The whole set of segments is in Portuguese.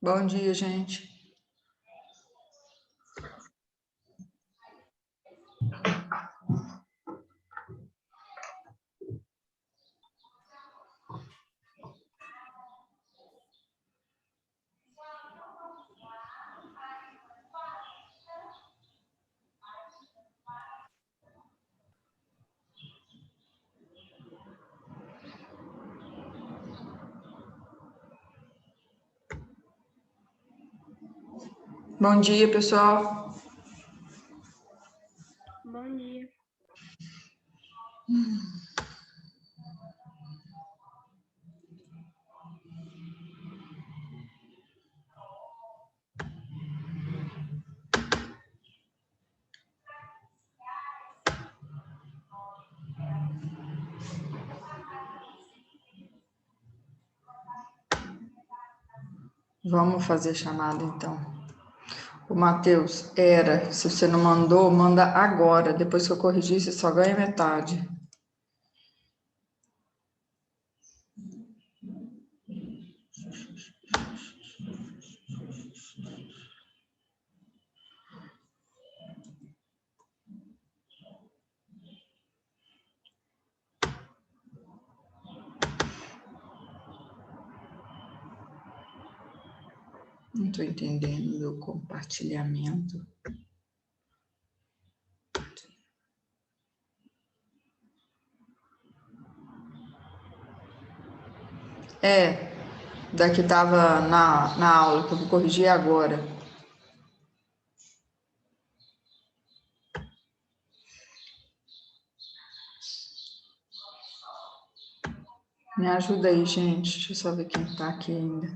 Bom dia, gente. Bom dia, pessoal. Bom dia. Vamos fazer chamada, então. O Matheus, se você não mandou, manda agora. Depois que eu corrigir, você só ganha metade. Não estou entendendo o meu compartilhamento. Daqui estava na aula, que eu vou corrigir agora. Me ajuda aí, gente. Deixa eu só ver quem está aqui ainda.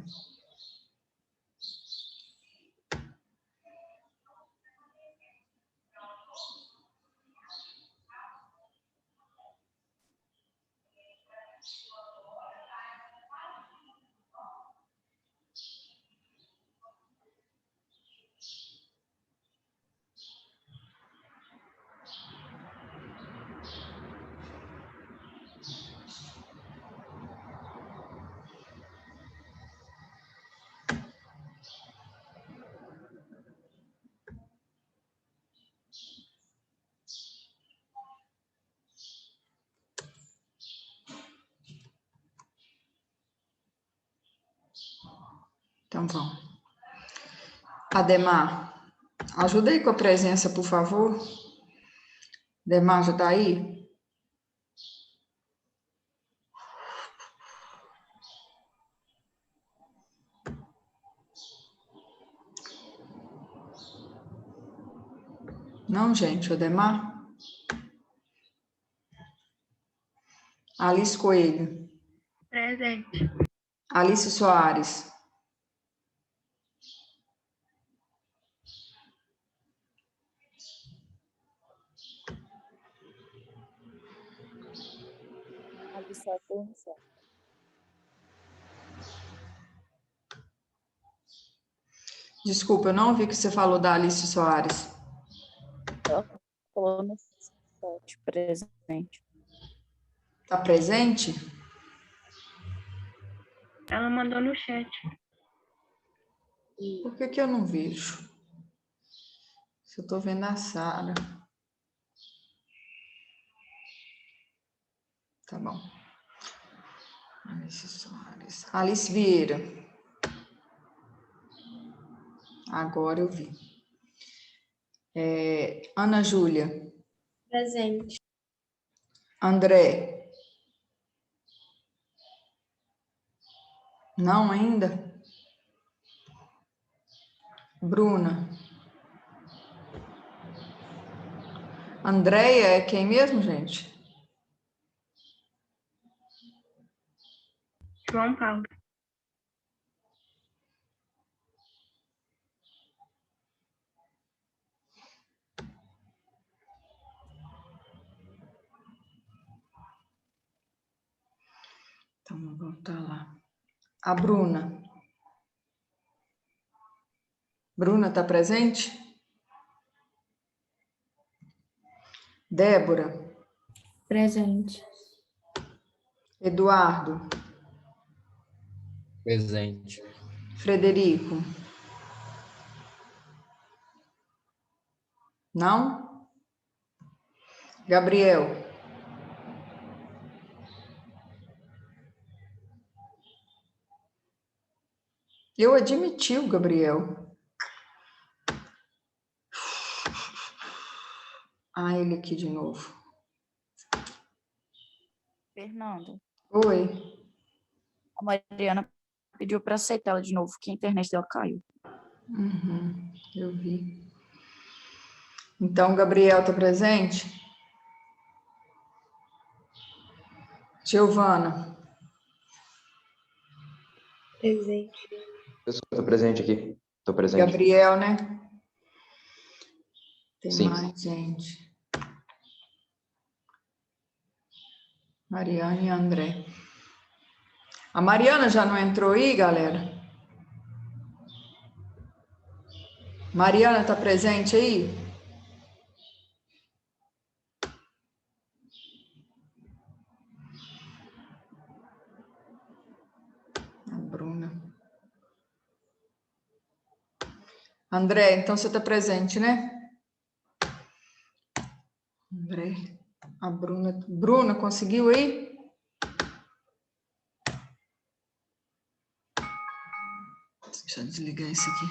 Então, vamos. Ademar, ajuda aí com a presença, por favor. Ademar, já está aí? Não, gente, o Ademar? Alice Coelho. Presente. Alice Soares. Desculpa, eu não ouvi que você falou da Alice Soares. Ela falou no chat, presente. Tá presente? Ela mandou no chat. Por que eu não vejo? Se eu tô vendo a Sara. Tá bom. Alice Soares. Alice Vieira. Agora eu vi. Ana Júlia. Presente. André. Não ainda? Bruna. Andréia é quem mesmo, gente? João Paulo. Então, vamos voltar lá. A Bruna. Bruna está presente? Débora. Presente. Eduardo. Presente. Frederico? Não? Gabriel? Eu admiti o Gabriel. Ah, ele aqui de novo. Fernanda, Oi. a Mariana pediu para aceitar ela de novo, que a internet dela caiu. Eu vi. Então, Gabriel está presente? Giovana? Presente. Eu estou presente aqui. Estou presente. Gabriel, né? Tem Sim. mais gente. Mariana e André. A Mariana já não entrou aí, galera? Mariana está presente aí? A Bruna. André, então você está presente, né? André. A Bruna. Bruna, conseguiu aí? Deixa eu desligar isso aqui.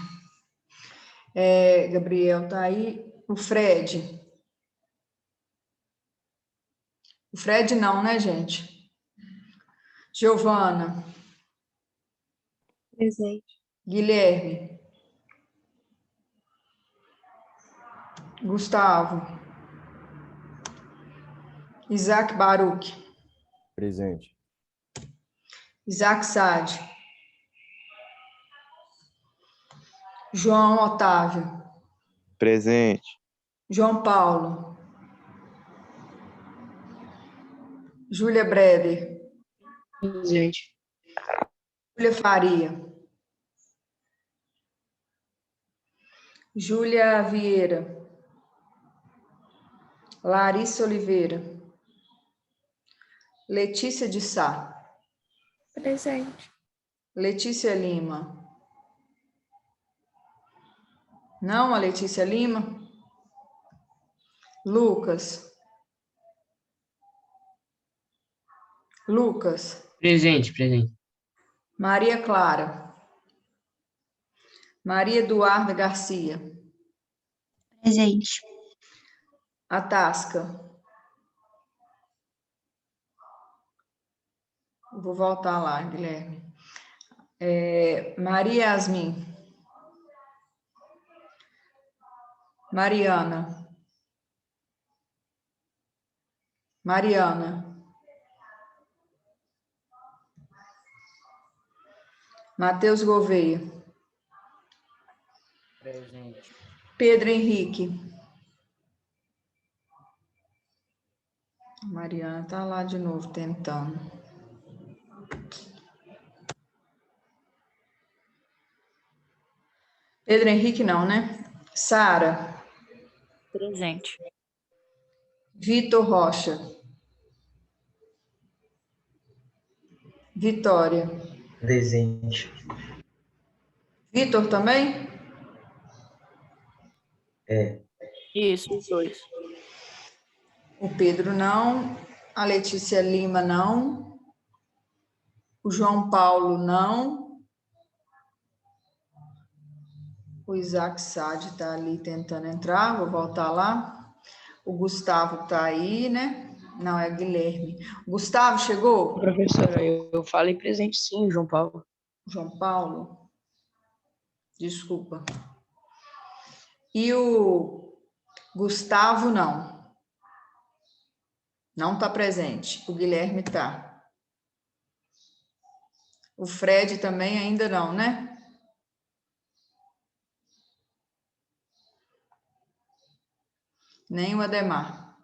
Gabriel tá aí. O Fred. O Fred não, né, gente? Giovana. Presente. Guilherme. Gustavo. Isaac Baruch. Presente. Isaac Sade. João Otávio. Presente. João Paulo. Júlia Breder. Presente. Júlia Faria. Júlia Vieira. Larissa Oliveira. Letícia de Sá. Presente. Letícia Lima. Não, a Letícia Lima? Lucas. Lucas. Presente, presente. Maria Clara. Maria Eduarda Garcia. Presente. Atasca. Vou voltar lá, Guilherme. Maria Yasmin. Mariana. Mariana. Matheus Gouveia. Presente. Pedro Henrique. Mariana tá lá de novo tentando. Pedro Henrique não, né? Sara. Presente. Vitor Rocha. Vitória. Presente. Vitor também? Isso, os dois. O Pedro não. A Letícia Lima não. O João Paulo não. O Isaac Sade está ali tentando entrar. Vou voltar lá. O Gustavo está aí, né? Não, é Guilherme. O Gustavo chegou? Professora, eu falei presente sim, João Paulo. João Paulo? Desculpa. E o Gustavo não. Não está presente. O Guilherme está. O Fred também ainda não, né? Nem o Ademar.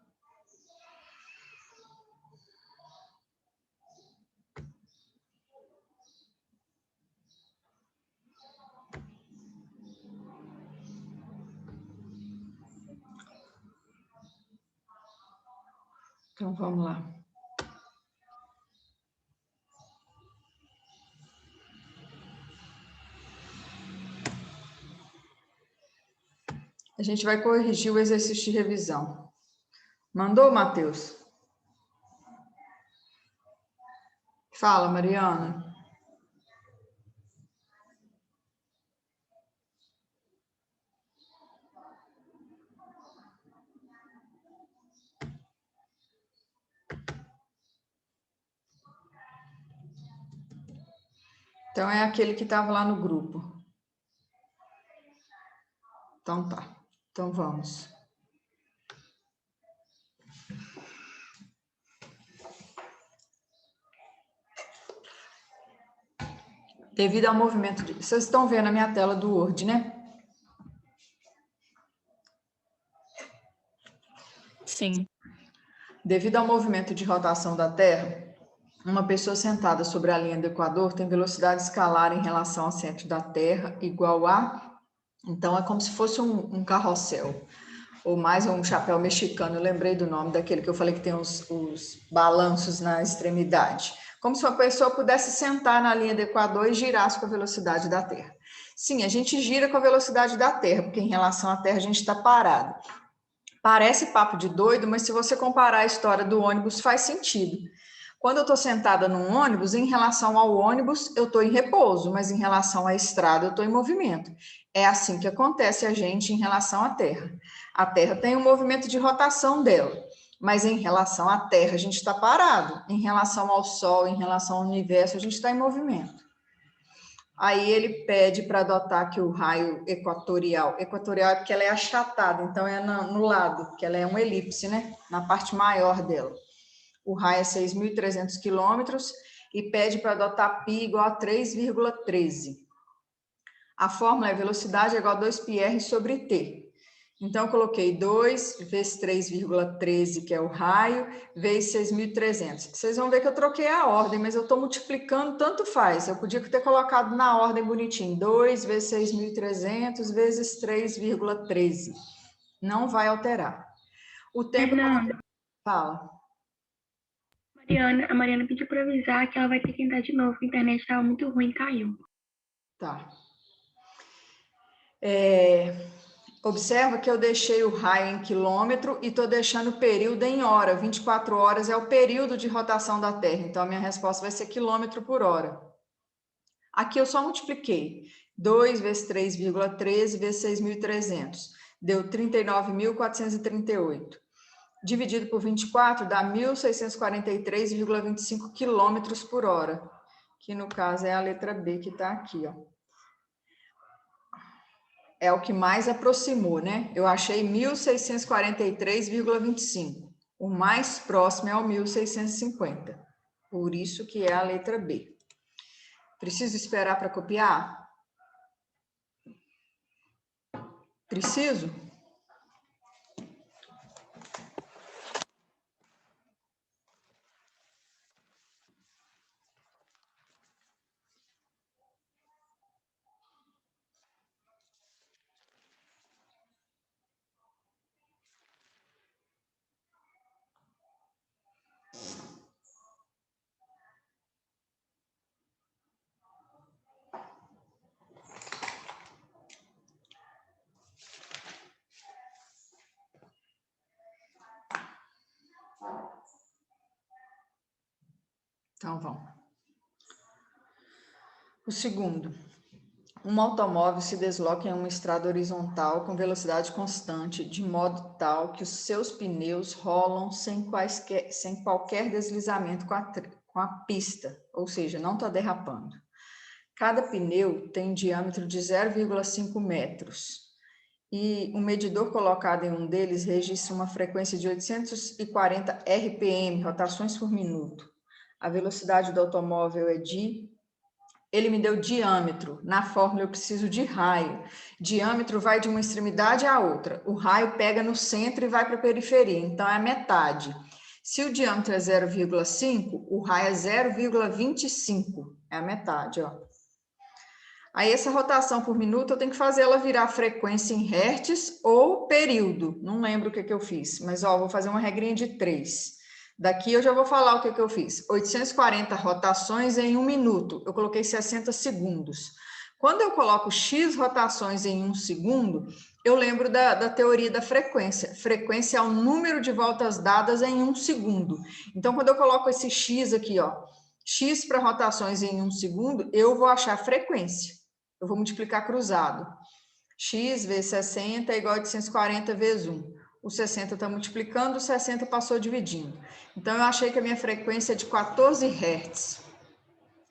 Então, vamos lá. A gente vai corrigir o exercício de revisão. Mandou, Matheus? Fala, Mariana. Então, é aquele que estava lá no grupo. Então, tá. Então, vamos. Devido ao movimento de... Vocês estão vendo a minha tela do Word, né? Sim. Devido ao movimento de rotação da Terra, uma pessoa sentada sobre a linha do Equador tem velocidade escalar em relação ao centro da Terra igual a... Então, é como se fosse um carrossel, ou mais um chapéu mexicano. Eu lembrei do nome daquele que eu falei que tem os balanços na extremidade. Como se uma pessoa pudesse sentar na linha do Equador e girasse com a velocidade da Terra. Sim, a gente gira com a velocidade da Terra, porque em relação à Terra a gente está parado. Parece papo de doido, mas se você comparar a história do ônibus, faz sentido. Quando eu estou sentada num ônibus, em relação ao ônibus, eu estou em repouso, mas em relação à estrada, eu estou em movimento. É assim que acontece a gente em relação à Terra. A Terra tem um movimento de rotação dela, mas em relação à Terra, a gente está parado. Em relação ao Sol, em relação ao universo, a gente está em movimento. Aí ele pede para adotar aqui o raio equatorial. Equatorial é porque ela é achatada, então é no lado, que ela é uma elipse, né? Na parte maior dela. O raio é 6.300 quilômetros e pede para adotar π igual a 3,13. A fórmula é velocidade igual a 2πr sobre t. Então, eu coloquei 2 vezes 3,13, que é o raio, vezes 6.300. Vocês vão ver que eu troquei a ordem, mas eu estou multiplicando, tanto faz. Eu podia ter colocado na ordem bonitinho. 2 vezes 6.300 vezes 3,13. Não vai alterar. O tempo... Fernanda, Fala. a Mariana pediu para avisar que ela vai ter que entrar de novo, a internet estava muito ruim, caiu. Tá. Observa que eu deixei o raio em quilômetro e estou deixando o período em hora. 24 horas é o período de rotação da Terra. Então, a minha resposta vai ser quilômetro por hora. Aqui eu só multipliquei. 2 vezes 3,13 vezes 6.300. Deu 39.438. Dividido por 24 dá 1.643,25 quilômetros por hora. Que no caso é a letra B que está aqui, ó. É o que mais aproximou, né? Eu achei 1.643,25. O mais próximo é o 1.650. Por isso que é a letra B. Preciso esperar para copiar? Preciso? Então, vamos. O segundo. Um automóvel se desloca em uma estrada horizontal com velocidade constante, de modo tal que os seus pneus rolam sem qualquer deslizamento com a pista, ou seja, não está derrapando. Cada pneu tem diâmetro de 0,5 metros. E o medidor colocado em um deles registra uma frequência de 840 RPM, rotações por minuto. A velocidade do automóvel é de... Ele me deu diâmetro. Na fórmula eu preciso de raio. Diâmetro vai de uma extremidade à outra. O raio pega no centro e vai para a periferia, então é a metade. Se o diâmetro é 0,5, o raio é 0,25. É a metade, ó. Aí essa rotação por minuto eu tenho que fazer ela virar frequência em hertz ou período. Não lembro o que eu fiz, mas ó, vou fazer uma regrinha de 3. Daqui eu já vou falar o que eu fiz. 840 rotações em 1 minuto. Eu coloquei 60 segundos. Quando eu coloco x rotações em 1 segundo, eu lembro da teoria da frequência. Frequência é o número de voltas dadas em 1 segundo. Então, quando eu coloco esse x aqui, ó, x para rotações em 1 segundo, eu vou achar a frequência. Eu vou multiplicar cruzado. X vezes 60 é igual a 840 vezes 1. O 60 está multiplicando, o 60 passou dividindo. Então, eu achei que a minha frequência é de 14 Hz.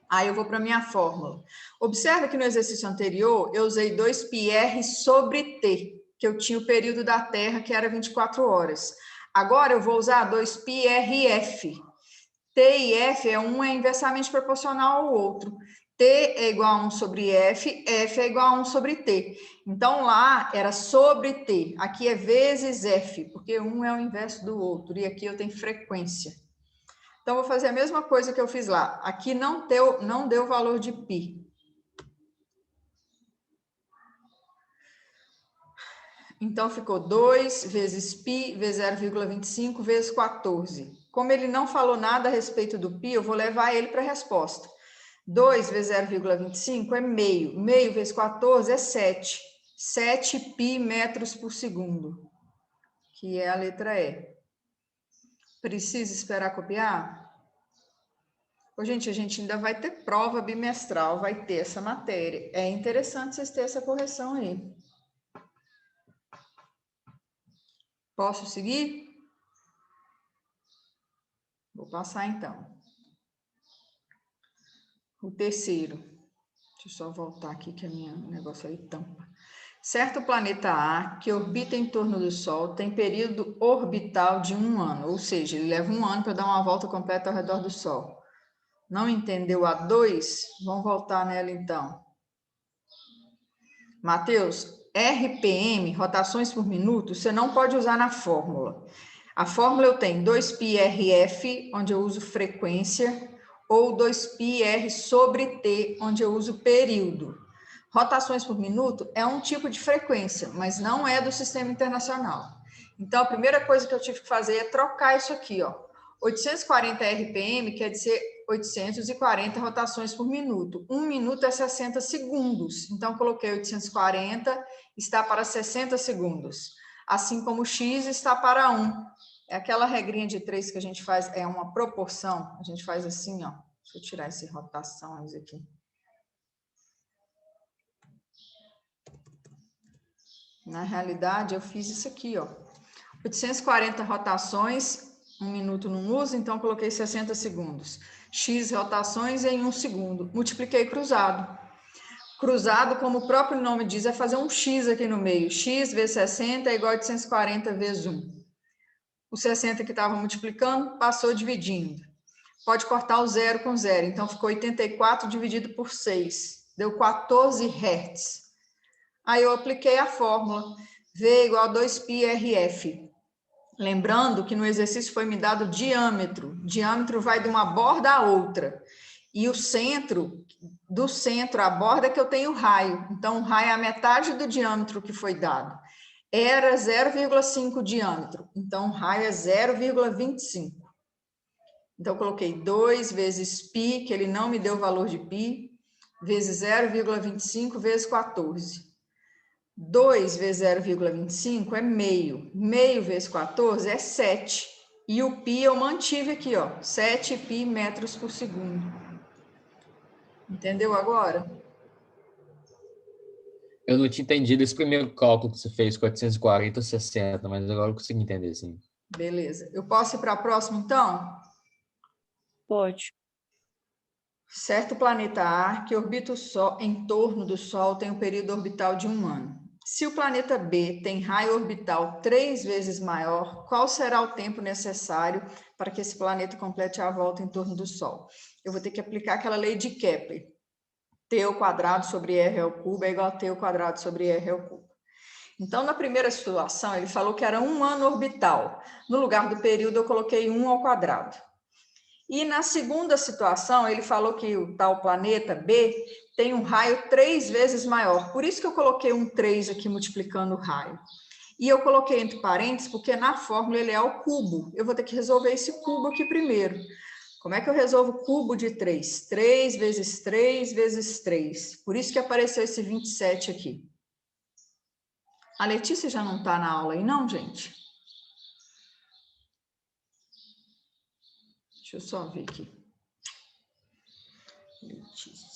Aí eu vou para a minha fórmula. Observa que no exercício anterior eu usei 2πr sobre t, que eu tinha o período da Terra, que era 24 horas. Agora eu vou usar 2πrf. T e f, um é inversamente proporcional ao outro. T é igual a 1 sobre f, f é igual a 1 sobre t. Então, lá era sobre t. Aqui é vezes f, porque um é o inverso do outro. E aqui eu tenho frequência. Então, vou fazer a mesma coisa que eu fiz lá. Aqui não deu valor de π. Então, ficou 2 vezes π vezes 0,25 vezes 14. Como ele não falou nada a respeito do π, eu vou levar ele para a resposta. 2 vezes 0,25 é meio. Meio vezes 14 é 7. 7π metros por segundo, que é a letra E. Precisa esperar copiar? Ô, gente, a gente ainda vai ter prova bimestral, vai ter essa matéria. É interessante vocês terem essa correção aí. Posso seguir? Vou passar, então. O terceiro. Deixa eu só voltar aqui, que a minha negócio aí tampa. Certo planeta A, que orbita em torno do Sol, tem período orbital de 1 ano, ou seja, ele leva 1 ano para dar uma volta completa ao redor do Sol. Não entendeu a 2? Vamos voltar nela, então. Mateus, RPM, rotações por minuto, você não pode usar na fórmula. A fórmula eu tenho 2πrf, onde eu uso frequência, ou 2πr sobre t, onde eu uso período. Rotações por minuto é um tipo de frequência, mas não é do Sistema Internacional. Então, a primeira coisa que eu tive que fazer é trocar isso aqui, ó. 840 RPM quer dizer 840 rotações por minuto. 1 minuto é 60 segundos. Então, coloquei 840, está para 60 segundos. Assim como x está para 1. É aquela regrinha de 3 que a gente faz, é uma proporção. A gente faz assim, ó. Deixa eu tirar essa rotações aqui. Na realidade, eu fiz isso aqui, ó. 840 rotações, 1 minuto não usa, então coloquei 60 segundos. X rotações em 1 segundo. Multipliquei cruzado. Cruzado, como o próprio nome diz, é fazer um X aqui no meio. X vezes 60 é igual a 840 vezes 1. O 60 que estava multiplicando, passou dividindo. Pode cortar o 0 com 0. Então, ficou 84 dividido por 6. Deu 14 Hz. Aí eu apliquei a fórmula V igual a 2πrf. Lembrando que no exercício foi me dado diâmetro. Diâmetro vai de uma borda a outra. E o centro, do centro à borda que eu tenho raio. Então, o raio é a metade do diâmetro que foi dado. Era 0,5 diâmetro. Então, o raio é 0,25. Então, eu coloquei 2 vezes π, que ele não me deu o valor de π, vezes 0,25 vezes 14. 2 vezes 0,25 é meio. Meio vezes 14 é 7. E o π eu mantive aqui, ó. 7π metros por segundo. Entendeu agora? Eu não tinha entendido esse primeiro cálculo que você fez com 840 ou 60, mas agora eu consigo entender, sim. Beleza. Eu posso ir para a próxima, então? Pode. Certo planeta A, que orbita o Sol, em torno do Sol, tem um período orbital de 1 ano. Se o planeta B tem raio orbital 3 vezes maior, qual será o tempo necessário para que esse planeta complete a volta em torno do Sol? Eu vou ter que aplicar aquela lei de Kepler. T ao quadrado sobre R ao cubo é igual a T ao quadrado sobre R ao cubo. Então, na primeira situação, ele falou que era 1 ano orbital. No lugar do período, eu coloquei 1 ao quadrado. E na segunda situação, ele falou que o tal planeta B tem um raio 3 vezes maior. Por isso que eu coloquei um 3 aqui multiplicando o raio. E eu coloquei entre parênteses, porque na fórmula ele é ao cubo. Eu vou ter que resolver esse cubo aqui primeiro. Como é que eu resolvo cubo de 3? 3 vezes 3 vezes 3. Por isso que apareceu esse 27 aqui. A Letícia já não está na aula aí, não, gente? Deixa eu só ver aqui. Letícia.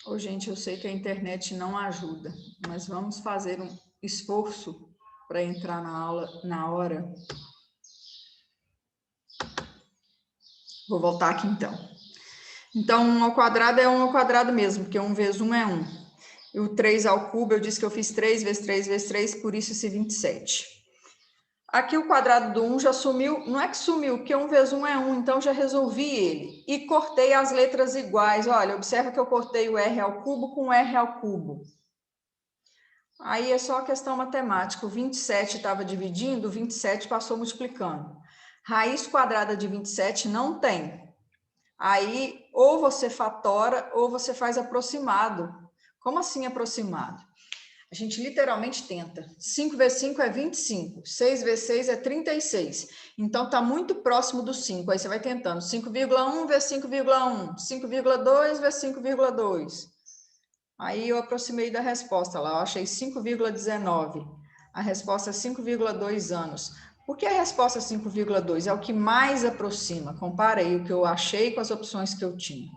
Ô, gente, eu sei que a internet não ajuda, mas vamos fazer um esforço para entrar na aula na hora. Vou voltar aqui, então. Então, 1 ao quadrado é 1 ao quadrado mesmo, porque 1 vezes 1 é 1. E o 3 ao cubo, eu disse que eu fiz 3 vezes 3 vezes 3, por isso esse 27. Aqui o quadrado do 1 já sumiu, não é que sumiu, porque 1 vezes 1 é 1, então já resolvi ele. E cortei as letras iguais. Olha, observa que eu cortei o R ao cubo com o R ao cubo. Aí é só questão matemática. O 27 estava dividindo, o 27 passou multiplicando. Raiz quadrada de 27 não tem. Aí, ou você fatora, ou você faz aproximado. Como assim aproximado? A gente literalmente tenta. 5 vezes 5 é 25. 6 vezes 6 é 36. Então, está muito próximo do 5. Aí você vai tentando. 5,1 vezes 5,1. 5,2 vezes 5,2. Aí eu aproximei da resposta lá. Eu achei 5,19. A resposta é 5,2 anos. Por que a resposta é 5,2? É o que mais aproxima. Compara aí o que eu achei com as opções que eu tinha.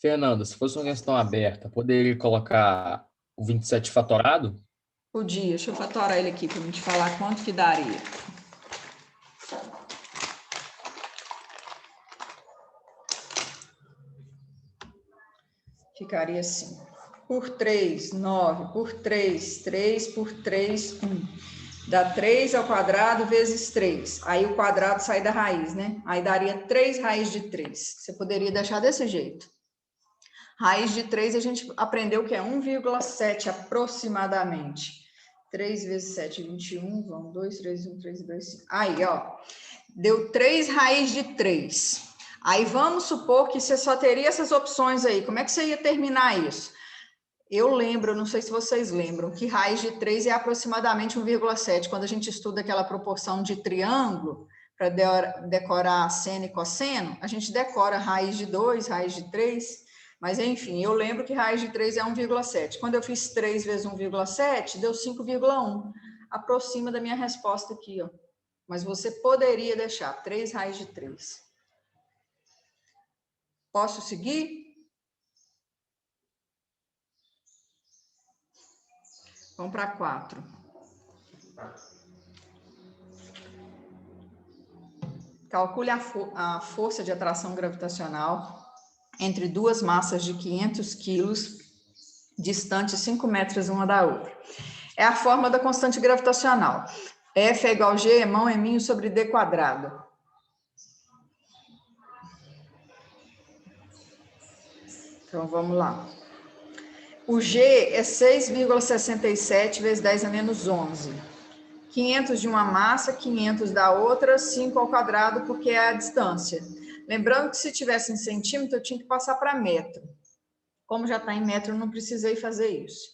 Fernanda, se fosse uma questão aberta, poderia colocar o 27 fatorado? Podia. Deixa eu fatorar ele aqui para a gente falar quanto que daria. Ficaria assim. Por 3, 9. Por 3, 3. Por 3, 1. Dá 3 ao quadrado vezes 3. Aí o quadrado sai da raiz, né? Aí daria 3 raiz de 3. Você poderia deixar desse jeito. Raiz de 3 a gente aprendeu que é 1,7 aproximadamente. 3 vezes 7, 21. Vamos, 2, 3, 1, 3, 2, 5. Aí, ó. Deu 3 raiz de 3. Aí vamos supor que você só teria essas opções aí. Como é que você ia terminar isso? Eu lembro, não sei se vocês lembram, que raiz de 3 é aproximadamente 1,7. Quando a gente estuda aquela proporção de triângulo, para decorar seno e cosseno, a gente decora raiz de 2, raiz de 3, mas enfim, eu lembro que raiz de 3 é 1,7. Quando eu fiz 3 vezes 1,7, deu 5,1. Aproxima da minha resposta aqui, ó. Mas você poderia deixar 3 raiz de 3. Posso seguir? Vamos para 4. Calcule a força de atração gravitacional entre duas massas de 500 quilos, distantes 5 metros uma da outra. É a fórmula da constante gravitacional. F é igual a G, mão é minho sobre D quadrado. Então, vamos lá. O G é 6,67 vezes 10 a menos 11. 500 de uma massa, 500 da outra, 5 ao quadrado, porque é a distância. Lembrando que se tivesse em centímetro, eu tinha que passar para metro. Como já está em metro, eu não precisei fazer isso.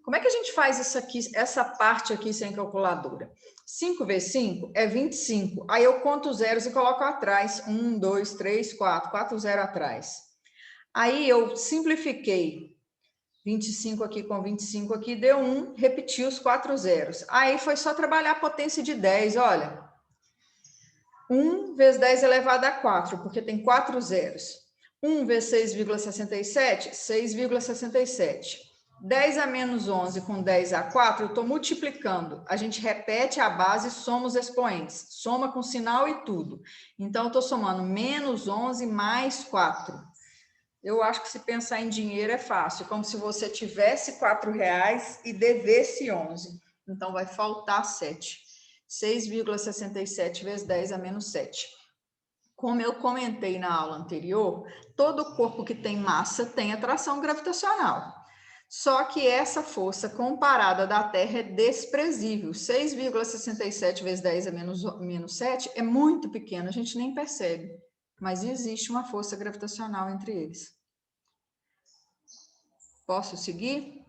Como é que a gente faz isso aqui, essa parte aqui sem calculadora? 5 vezes 5 é 25. Aí eu conto os zeros e coloco atrás. 1, 2, 3, 4. 4 zeros atrás. Aí eu simplifiquei 25 aqui com 25 aqui, deu 1, repeti os 4 zeros. Aí foi só trabalhar a potência de 10, olha. 1 vezes 10 elevado a 4, porque tem 4 zeros. 1 vezes 6,67, 6,67. 10 a menos 11 com 10 a 4, eu estou multiplicando. A gente repete a base e soma os expoentes. Soma com sinal e tudo. Então, eu estou somando menos 11 mais 4. Eu acho que se pensar em dinheiro é fácil, como se você tivesse R$4 e devesse 11. Então, vai faltar 7. 6,67 vezes 10 a menos 7. Como eu comentei na aula anterior, todo corpo que tem massa tem atração gravitacional. Só que essa força comparada da Terra é desprezível. 6,67 vezes 10 a menos 7 é muito pequeno, a gente nem percebe. Mas existe uma força gravitacional entre eles. Posso seguir?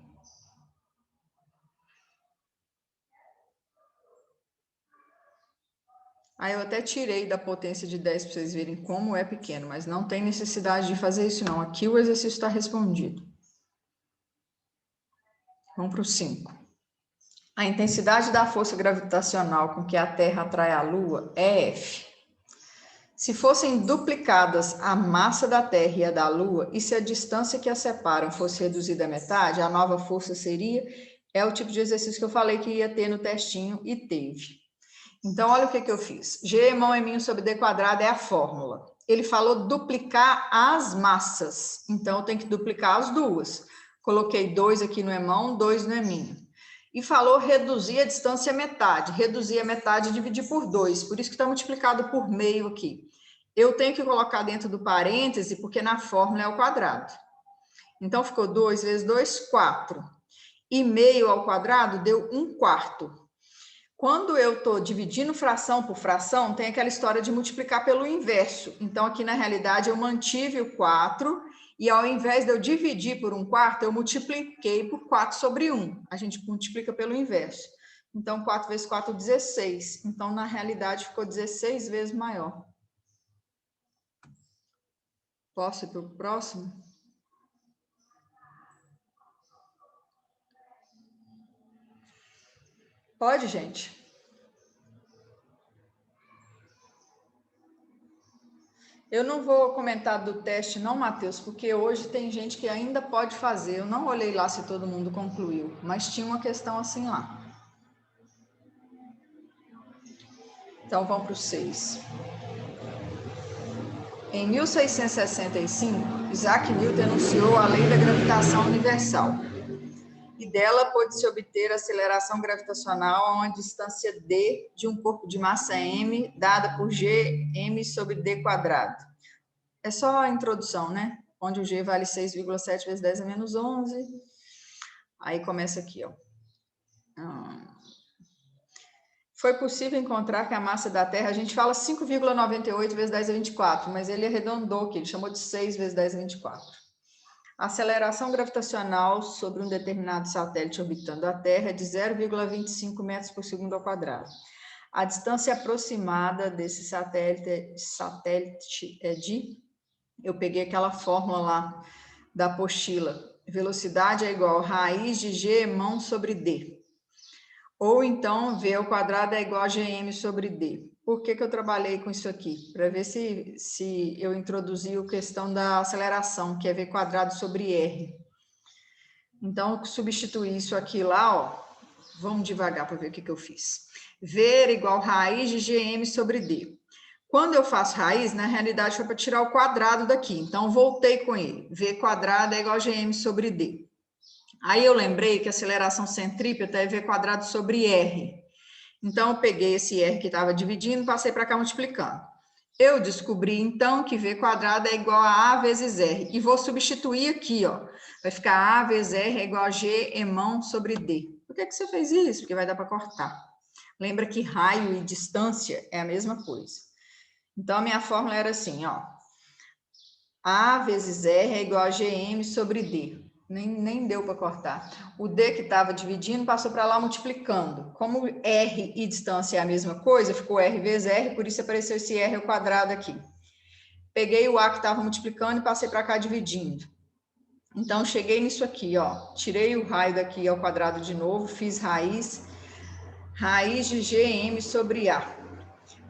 Aí eu até tirei da potência de 10 para vocês verem como é pequeno, mas não tem necessidade de fazer isso não. Aqui o exercício está respondido. Vamos para o 5. A intensidade da força gravitacional com que a Terra atrai a Lua é F. Se fossem duplicadas a massa da Terra e a da Lua, e se a distância que as separam fosse reduzida à metade, a nova força seria... É o tipo de exercício que eu falei que ia ter no testinho e teve. Então, olha o que eu fiz. G mão m sobre d quadrado é a fórmula. Ele falou duplicar as massas. Então, eu tenho que duplicar as duas. Coloquei 2 aqui no emão, 2 no eminho. E falou reduzir a distância à metade. Reduzir a metade e dividir por 2. Por isso que está multiplicado por meio aqui. Eu tenho que colocar dentro do parêntese, porque na fórmula é ao quadrado. Então, ficou 2 vezes 2, 4. E meio ao quadrado deu 1/4. Quando eu estou dividindo fração por fração, tem aquela história de multiplicar pelo inverso. Então, aqui na realidade, eu mantive o 4 e ao invés de eu dividir por 1/4, eu multipliquei por 4 sobre 1. A gente multiplica pelo inverso. Então, 4 vezes 4, 16. Então, na realidade, ficou 16 vezes maior. Posso ir para o próximo? Pode, gente? Eu não vou comentar do teste, não, Matheus, porque hoje tem gente que ainda pode fazer. Eu não olhei lá se todo mundo concluiu, mas tinha uma questão assim lá. Então, vamos para o 6. Em 1665, Isaac Newton enunciou a lei da gravitação universal. E dela pôde-se obter a aceleração gravitacional a uma distância d de um corpo de massa m, dada por g m sobre d quadrado. É só a introdução, né? Onde o g vale 6,7 vezes 10 a menos 11. Aí começa aqui, ó. Foi possível encontrar que a massa da Terra, a gente fala 5,98 vezes 10 a 24, mas ele arredondou aqui, ele chamou de 6 vezes 10 a 24. A aceleração gravitacional sobre um determinado satélite orbitando a Terra é de 0,25 metros por segundo ao quadrado. A distância aproximada desse satélite é de... Eu peguei aquela fórmula lá da apostila. Velocidade é igual a raiz de g mão sobre d. Ou então, v ao quadrado é igual a gm sobre d. Por que eu trabalhei com isso aqui? Para ver se eu introduzi a questão da aceleração, que é v quadrado sobre r. Então, eu substituí isso aqui lá, ó. Vamos devagar para ver o que eu fiz. V era igual a raiz de gm sobre d. Quando eu faço raiz, na realidade foi para tirar o quadrado daqui. Então, voltei com ele. V quadrado é igual a gm sobre d. Aí eu lembrei que a aceleração centrípeta é v quadrado sobre r. Então, eu peguei esse r que estava dividindo e passei para cá multiplicando. Eu descobri, então, que v quadrado é igual a vezes r. E vou substituir aqui, ó. Vai ficar a vezes r é igual a g emão sobre d. Por que você fez isso? Porque vai dar para cortar. Lembra que raio e distância é a mesma coisa. Então, a minha fórmula era assim, ó. A vezes r é igual a gm sobre d. Nem deu para cortar. O d que estava dividindo passou para lá multiplicando. Como r e distância é a mesma coisa, ficou r vezes r, por isso apareceu esse r ao quadrado aqui. Peguei o a que estava multiplicando e passei para cá dividindo. Então, cheguei nisso aqui, ó. Tirei o raio daqui ao quadrado de novo, fiz raiz de gm sobre a.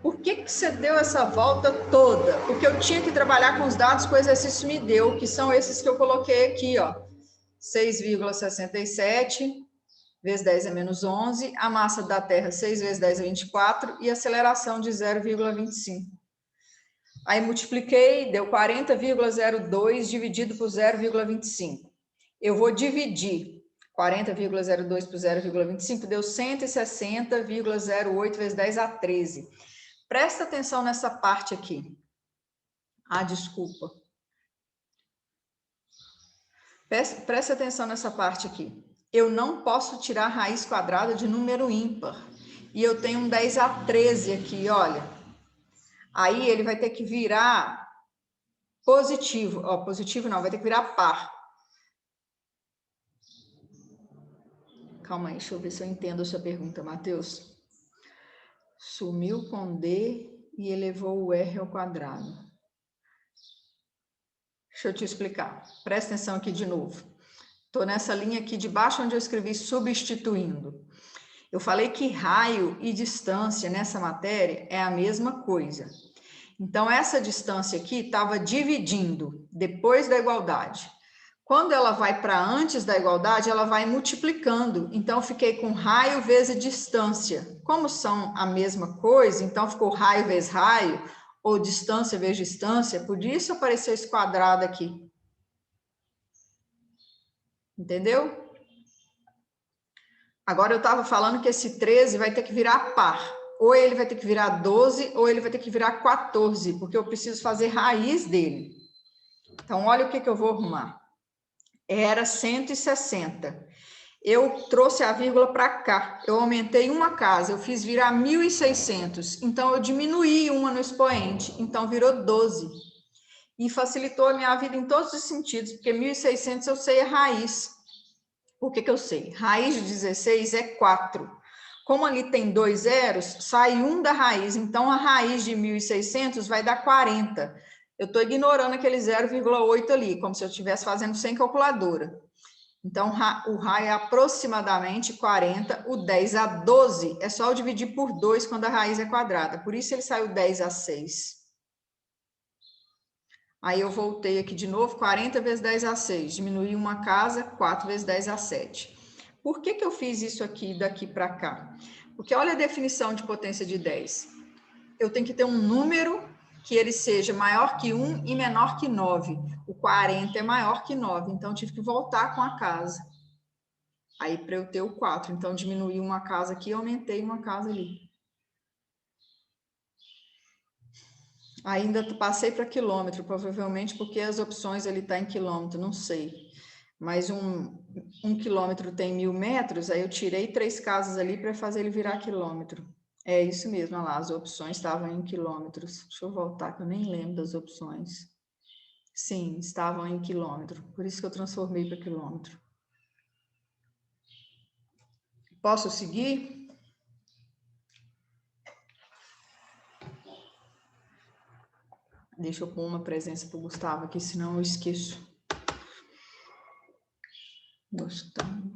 Por que você deu essa volta toda? Porque eu tinha que trabalhar com os dados que o exercício me deu, que são esses que eu coloquei aqui, ó. 6,67 vezes 10 a menos 11, a massa da Terra 6 vezes 10 a 24 e a aceleração de 0,25. Aí multipliquei, deu 40,02 dividido por 0,25. Eu vou dividir 40,02 por 0,25, deu 160,08 vezes 10 a 13. Presta atenção nessa parte aqui. Ah, desculpa. Preste atenção nessa parte aqui. Eu não posso tirar raiz quadrada de número ímpar. E eu tenho um 10 a 13 aqui, olha. Aí ele vai ter que virar positivo. Ó, positivo não, vai ter que virar par. Calma aí, deixa eu ver se eu entendo a sua pergunta, Matheus. Sumiu com D e elevou o R ao quadrado. Deixa eu te explicar. Presta atenção aqui de novo. Estou nessa linha aqui de baixo onde eu escrevi substituindo. Eu falei que raio e distância nessa matéria é a mesma coisa. Então, essa distância aqui estava dividindo depois da igualdade. Quando ela vai para antes da igualdade, ela vai multiplicando. Então, eu fiquei com raio vezes distância. Como são a mesma coisa, então ficou raio vezes raio, ou distância vezes distância, por isso apareceu esse quadrado aqui. Entendeu? Agora eu estava falando que esse 13 vai ter que virar par. Ou ele vai ter que virar 12, ou ele vai ter que virar 14, porque eu preciso fazer raiz dele. Então, olha o que eu vou arrumar. Era 160. Eu trouxe a vírgula para cá. Eu aumentei uma casa, eu fiz virar 1.600. Então, eu diminuí uma no expoente. Então, virou 12. E facilitou a minha vida em todos os sentidos, porque 1.600 eu sei a raiz. Por que eu sei? Raiz de 16 é 4. Como ali tem 2 zeros, sai um da raiz. Então, a raiz de 1.600 vai dar 40. Eu estou ignorando aquele 0,8 ali, como se eu estivesse fazendo sem calculadora. Então, o raio é aproximadamente 40. O 10 a 12 é só eu dividir por 2 quando a raiz é quadrada. Por isso, ele saiu 10 a 6. Aí, eu voltei aqui de novo, 40 vezes 10 a 6. Diminuí uma casa, 4 vezes 10 a 7. Por que eu fiz isso aqui, daqui para cá? Porque olha a definição de potência de 10. Eu tenho que ter um número que ele seja maior que 1 e menor que 9. O 40 é maior que 9, então eu tive que voltar com a casa. Aí, para eu ter o 4. Então, diminuí uma casa aqui e aumentei uma casa ali. Ainda passei para quilômetro, provavelmente porque as opções ali estão em quilômetro, não sei. Mas um quilômetro tem 1.000 metros, aí eu tirei 3 casas ali para fazer ele virar quilômetro. É isso mesmo, olha lá, as opções estavam em quilômetros. Deixa eu voltar, que eu nem lembro das opções. Sim, estavam em quilômetro, por isso que eu transformei para quilômetro. Posso seguir? Deixa eu pôr uma presença para o Gustavo aqui, senão eu esqueço. Gustavo.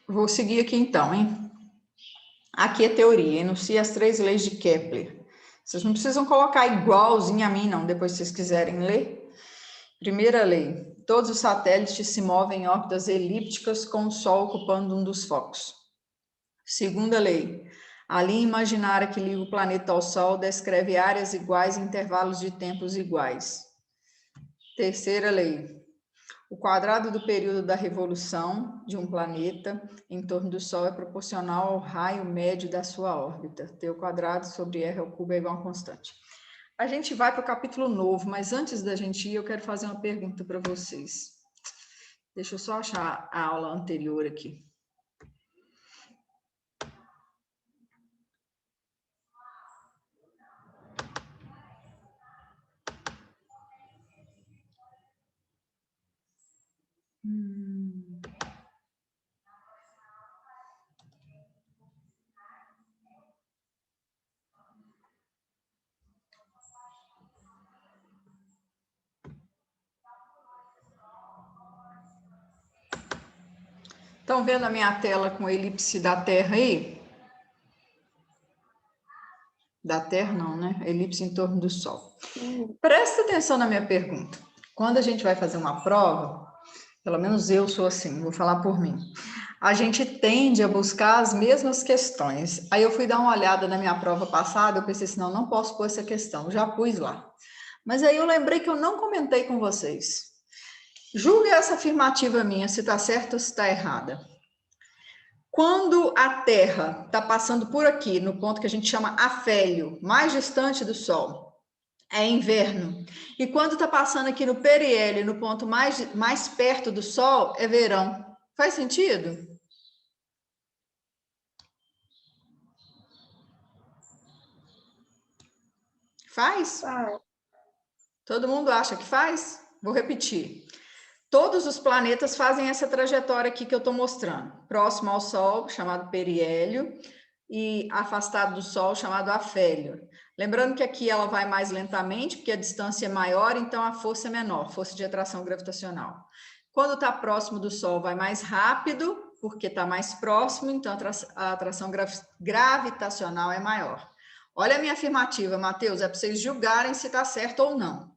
Vou seguir aqui então, hein? Aqui é teoria, enuncia as 3 leis de Kepler. Vocês não precisam colocar igualzinho a mim, não, depois se vocês quiserem ler. Primeira lei, todos os satélites se movem em órbitas elípticas com o Sol ocupando um dos focos. Segunda lei, a linha imaginária que liga o planeta ao Sol descreve áreas iguais em intervalos de tempos iguais. Terceira lei, o quadrado do período da revolução de um planeta em torno do Sol é proporcional ao raio médio da sua órbita. T ao quadrado sobre R ao cubo é igual a constante. A gente vai para o capítulo novo, mas antes da gente ir, eu quero fazer uma pergunta para vocês. Deixa eu só achar a aula anterior aqui. Estão vendo a minha tela com a elipse da Terra aí? Da Terra não, né? Elipse em torno do Sol. Presta atenção na minha pergunta. Quando a gente vai fazer uma prova, pelo menos eu sou assim, vou falar por mim, a gente tende a buscar as mesmas questões. Aí eu fui dar uma olhada na minha prova passada, eu pensei assim, não posso pôr essa questão, já pus lá. Mas aí eu lembrei que eu não comentei com vocês. Julgue essa afirmativa minha, se está certa ou se está errada. Quando a Terra está passando por aqui, no ponto que a gente chama afélio, mais distante do Sol, é inverno. E quando está passando aqui no periélio, no ponto mais perto do Sol, é verão. Faz sentido? Faz? Todo mundo acha que faz? Vou repetir. Todos os planetas fazem essa trajetória aqui que eu estou mostrando. Próximo ao Sol, chamado periélio, e afastado do Sol, chamado afélio. Lembrando que aqui ela vai mais lentamente, porque a distância é maior, então a força é menor, força de atração gravitacional. Quando está próximo do Sol, vai mais rápido, porque está mais próximo, então a atração gravitacional é maior. Olha a minha afirmativa, Matheus, é para vocês julgarem se está certo ou não.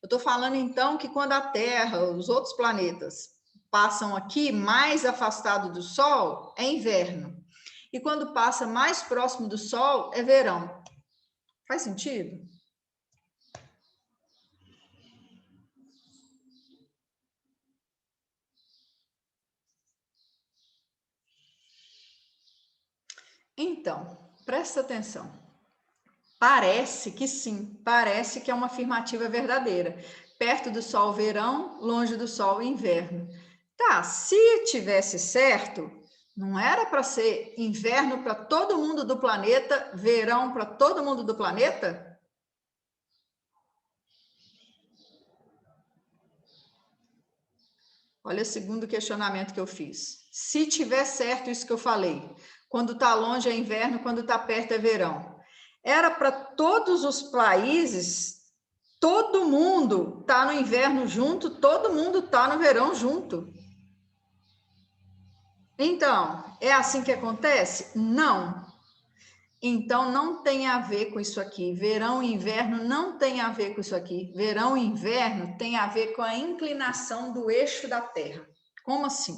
Eu estou falando, então, que quando a Terra, os outros planetas, passam aqui mais afastado do Sol, é inverno. E quando passa mais próximo do Sol, é verão. Faz sentido? Então, presta atenção. Parece que sim, parece que é uma afirmativa verdadeira. Perto do Sol, verão, longe do Sol, inverno. Tá, se tivesse certo, não era para ser inverno para todo mundo do planeta, verão para todo mundo do planeta? Olha o segundo questionamento que eu fiz. Se tiver certo isso que eu falei, quando está longe é inverno, quando está perto é verão. Era para todos os países, todo mundo está no inverno junto, todo mundo está no verão junto. Então, é assim que acontece? Não. Então, não tem a ver com isso aqui. Verão e inverno não tem a ver com isso aqui. Verão e inverno tem a ver com a inclinação do eixo da Terra. Como assim?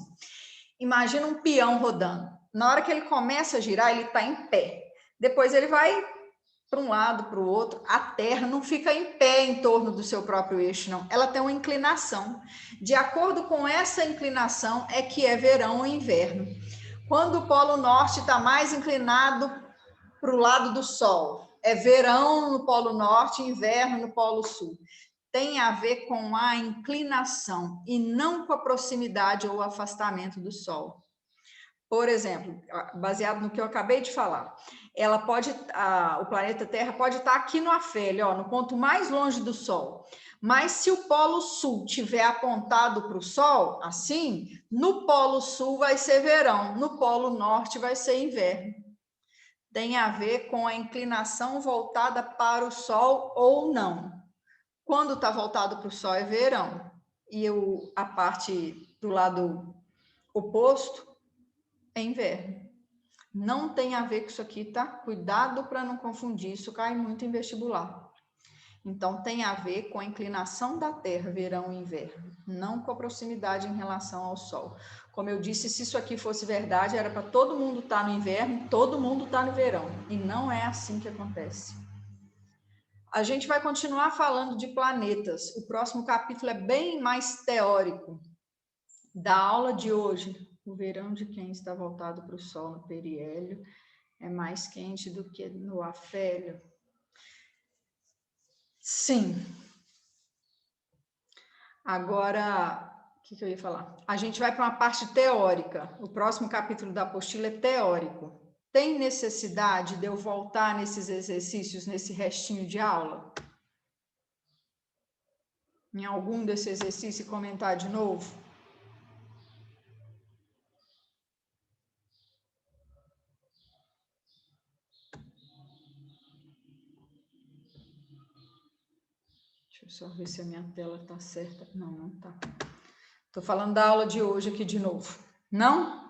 Imagina um peão rodando. Na hora que ele começa a girar, ele está em pé. Depois ele vai para um lado, para o outro. A Terra não fica em pé em torno do seu próprio eixo, não. Ela tem uma inclinação. De acordo com essa inclinação é que é verão ou inverno. Quando o Polo Norte está mais inclinado para o lado do Sol, é verão no Polo Norte, inverno no Polo Sul. Tem a ver com a inclinação e não com a proximidade ou afastamento do Sol. Por exemplo, baseado no que eu acabei de falar, o planeta Terra pode estar aqui no afélio, no ponto mais longe do Sol. Mas se o Polo Sul tiver apontado para o Sol, assim, no Polo Sul vai ser verão, no Polo Norte vai ser inverno. Tem a ver com a inclinação voltada para o Sol ou não. Quando está voltado para o Sol é verão, e a parte do lado oposto é inverno. Não tem a ver com isso aqui, tá? Cuidado para não confundir, isso cai muito em vestibular. Então, tem a ver com a inclinação da Terra, verão e inverno, não com a proximidade em relação ao Sol. Como eu disse, se isso aqui fosse verdade, era para todo mundo estar no inverno, todo mundo estar no verão. E não é assim que acontece. A gente vai continuar falando de planetas. O próximo capítulo é bem mais teórico. Da aula de hoje, o verão de quem está voltado para o Sol no periélio é mais quente do que no afélio. Sim. Agora, o que eu ia falar? A gente vai para uma parte teórica. O próximo capítulo da apostila é teórico. Tem necessidade de eu voltar nesses exercícios, nesse restinho de aula? Em algum desses exercícios e comentar de novo? Deixa eu só ver se a minha tela está certa. Não, não está. Estou falando da aula de hoje aqui de novo. Não?